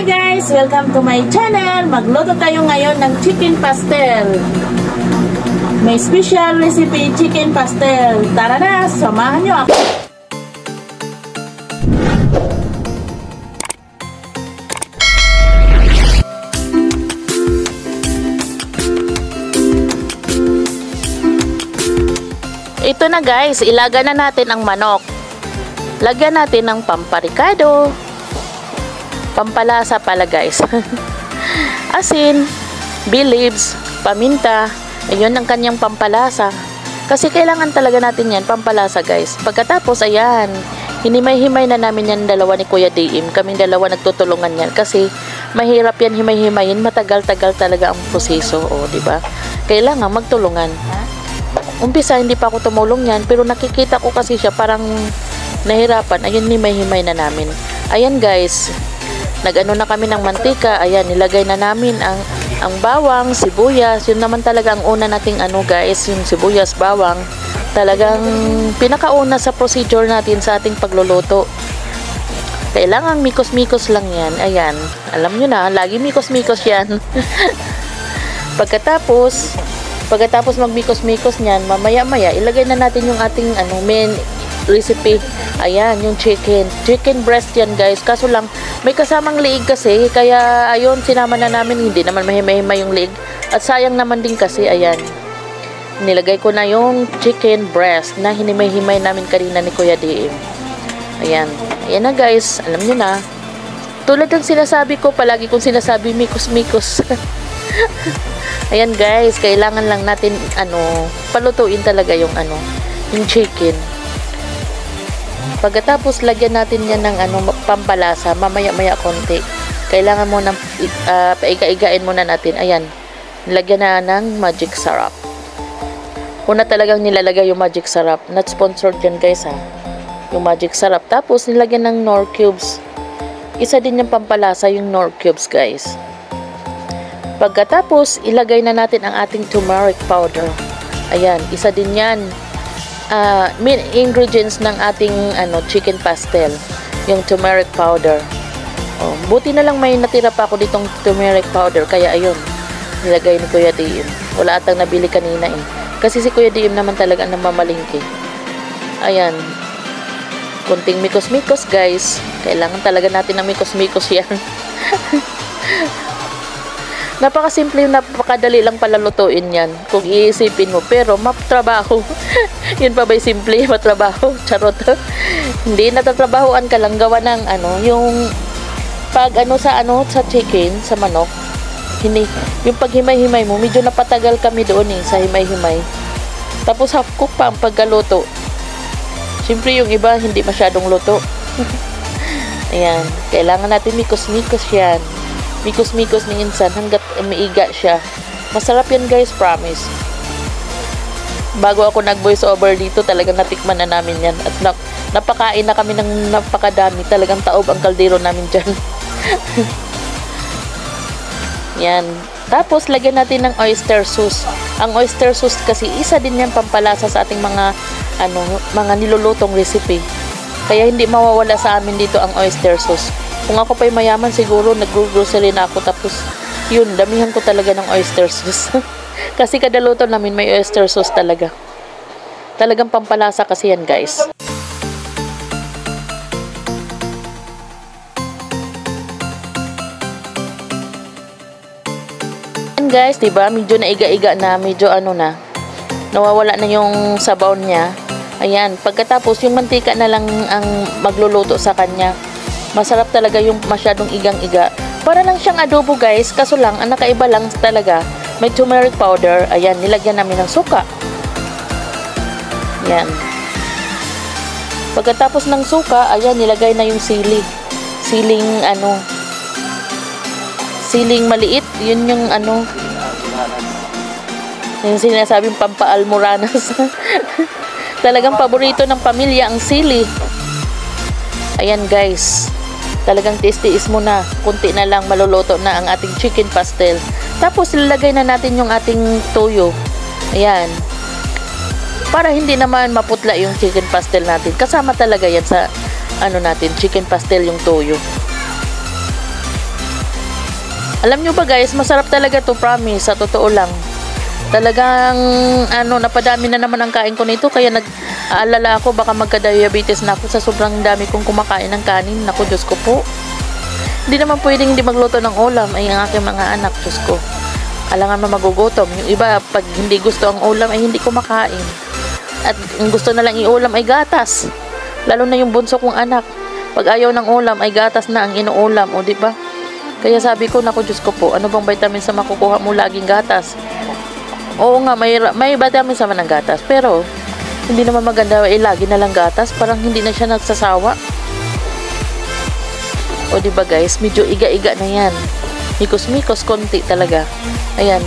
Hi guys! Welcome to my channel! Magluto tayo ngayon ng chicken pastel. May special recipe chicken pastel. Tara na! Samahan nyo ako! Ito na guys, ilaga na natin ang manok. Lagyan natin ng pamparikado. Pampalasa pala guys. Asin, bay leaves, paminta. Ayun ang kanyang pampalasa. Kasi kailangan talaga natin yan, pampalasa guys. Pagkatapos, ayan, hinimay-himay na namin yan dalawa ni Kuya Diim. Kaming dalawa nagtutulungan yan. Kasi mahirap yan himay-himayin. Matagal-tagal talaga ang proseso. O, diba? Kailangan magtulungan. Umpisa, hindi pa ako tumulong yan. Pero nakikita ko kasi siya parang nahirapan. Ayun, himay-himay na namin. Ayan guys. Nag-ano na kami ng mantika. Ayan, nilagay na namin ang bawang, sibuyas. Yun naman talaga ang una nating ano guys, yung sibuyas, bawang. Talagang pinakauna sa procedure natin sa ating pagluluto. Kailangan mikos-mikos lang yan. Ayan, alam nyo na, lagi mikos-mikos yan. Pagkatapos magmikos-mikos niyan, mamaya-maya, ilagay na natin yung ating main recipe. Ayan, yung chicken breast yan guys. Kaso lang, may kasamang liig kasi, kaya ayun, sinama na namin. Hindi naman mahimay-himay yung liig. At sayang naman din kasi, ayan. Nilagay ko na yung chicken breast na hinimay-himay namin kanina ni Kuya Diim. Ayan. Ayan na guys, alam nyo na. Tulad ng sinasabi ko, palagi kong sinasabi, mikos-mikos. Ayan guys, kailangan lang natin, palutuin talaga yung yung chicken. Pagkatapos, lagyan natin yan ng pampalasa, mamaya-maya konti. Kailangan mo nang paiga-igain muna natin. Ayan, nilagyan na ng magic syrup. Una talagang nilalagay yung magic syrup. Not sponsored yan guys ha. Yung magic syrup. Tapos, nilagyan ng Knorr cubes. Isa din yung pampalasa, yung Knorr cubes guys. Pagkatapos, ilagay na natin ang ating turmeric powder. Ayan, isa din yan. Main ingredients ng ating chicken pastel, yung turmeric powder. Buti na lang may natira pa ako ditong turmeric powder, kaya ayun, nilagay ni Kuya Diim. Wala atang nabili kanina kasi si Kuya Diim naman talaga namamalingki. Ayan, kunting mikos-mikos guys. Kailangan talaga natin ng mikos-mikos yan. Napakasimple, napakadali lang pala lutuin yan kung iisipin mo, pero matrabaho. Yun pa ba'y simple, matrabaho? Charot. Hindi, natatrabahoan ka lang gawa ng yung pag sa chicken, sa manok. Hindi, yung paghimay-himay mo, medyo napatagal kami doon sa himay-himay. Tapos half cook pa ang paggaluto. Siyempre yung iba hindi masyadong luto. Ayan, kailangan natin mikos-mikos yan. Mikos-mikos ni insan hanggat maiga siya. Masarap yan guys, promise. Bago ako nag-voice over dito, talagang natikman na namin yan. At napakain na kami ng napakadami. Talagang taob ang kaldero namin dyan. Yan. Tapos, lagyan natin ng oyster sauce. Ang oyster sauce kasi, isa din yan pampalasa sa ating mga nilulutong recipe. Kaya hindi mawawala sa amin dito ang oyster sauce. Kung ako pa'y mayaman, siguro nag-grocery na ako. Tapos, yun, damihan ko talaga ng oyster sauce. Kasi kada luto namin may oyster sauce talaga. Talagang pampalasa kasi yan, guys. Yan, guys, diba? Medyo naiga-iga na, medyo na. Nawawala na yung sabaw niya. Ayan, pagkatapos, yung mantika na lang ang magluluto sa kanya. Masarap talaga yung masyadong igang-iga. Para lang siyang adobo guys. Kaso lang, ang nakaiba lang talaga, may turmeric powder. Ayan, nilagyan namin ng suka. Ayan. Pagkatapos ng suka, ayan, nilagay na yung sili. Siling maliit. Yun yung yung sinasabing pampaalmoranas. Talagang paborito ng pamilya ang sili. Ayan guys. Talagang tiis-tiis mo na. Kunti na lang maluluto na ang ating chicken pastel. Tapos, ilalagay na natin yung ating toyo. Ayan. Para hindi naman maputla yung chicken pastel natin. Kasama talaga yan sa, chicken pastel yung toyo. Alam nyo ba guys, masarap talaga to, promise, sa totoo lang. Talagang, napadami na naman ang kain ko nito, kaya nag-aalala ako, baka magka-diabetes na ako sa sobrang dami kong kumakain ng kanin. Naku, Diyos ko po. Hindi naman pwedeng hindi magluto ng ulam, ay ang aking mga anak, Diyos ko. Alangan na magugutom. Yung iba, pag hindi gusto ang ulam, ay hindi kumakain. At ang gusto na lang iulam ay gatas. Lalo na yung bunso kong anak. Pag ayaw ng ulam, ay gatas na ang inuulam, o diba? Kaya sabi ko, naku Diyos ko po, ano bang vitamins na makukuha mo laging gatas? Oo nga, may vitamins naman ng gatas. Pero, hindi naman maganda, lagi na lang gatas. Parang hindi na siya nagsasawa. O diba guys, medyo iga-iga na yan. Mikos-mikos, konti talaga. Ayan.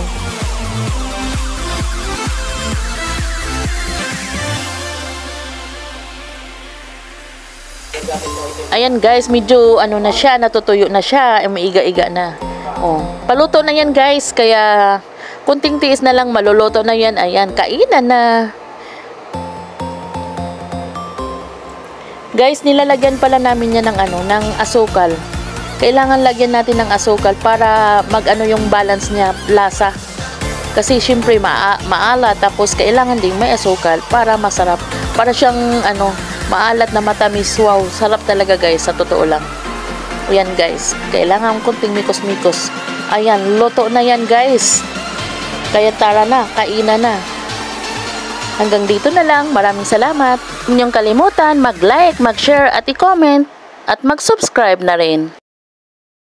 Ayan guys, medyo na siya, natutuyo na siya, may iga-iga na. Oh, paluto na yan guys, kaya kunting tiis na lang, maluluto na yan. Ayan, kainan na. Guys, nilalagyan pala namin yan ng asukal. Kailangan lagyan natin ng asukal para yung balance niya, lasa. Kasi syempre maala, tapos kailangan din may asukal para masarap. Para siyang maalat na matamis. Wow, sarap talaga guys, sa totoo lang. Ayan guys, kailangan kunting mikos-mikos. Ayan, luto na yan guys. Kaya tara na, kainan na. Hanggang dito na lang, maraming salamat. Huwag niyong kalimutan mag-like, mag-share at i-comment at mag-subscribe na rin.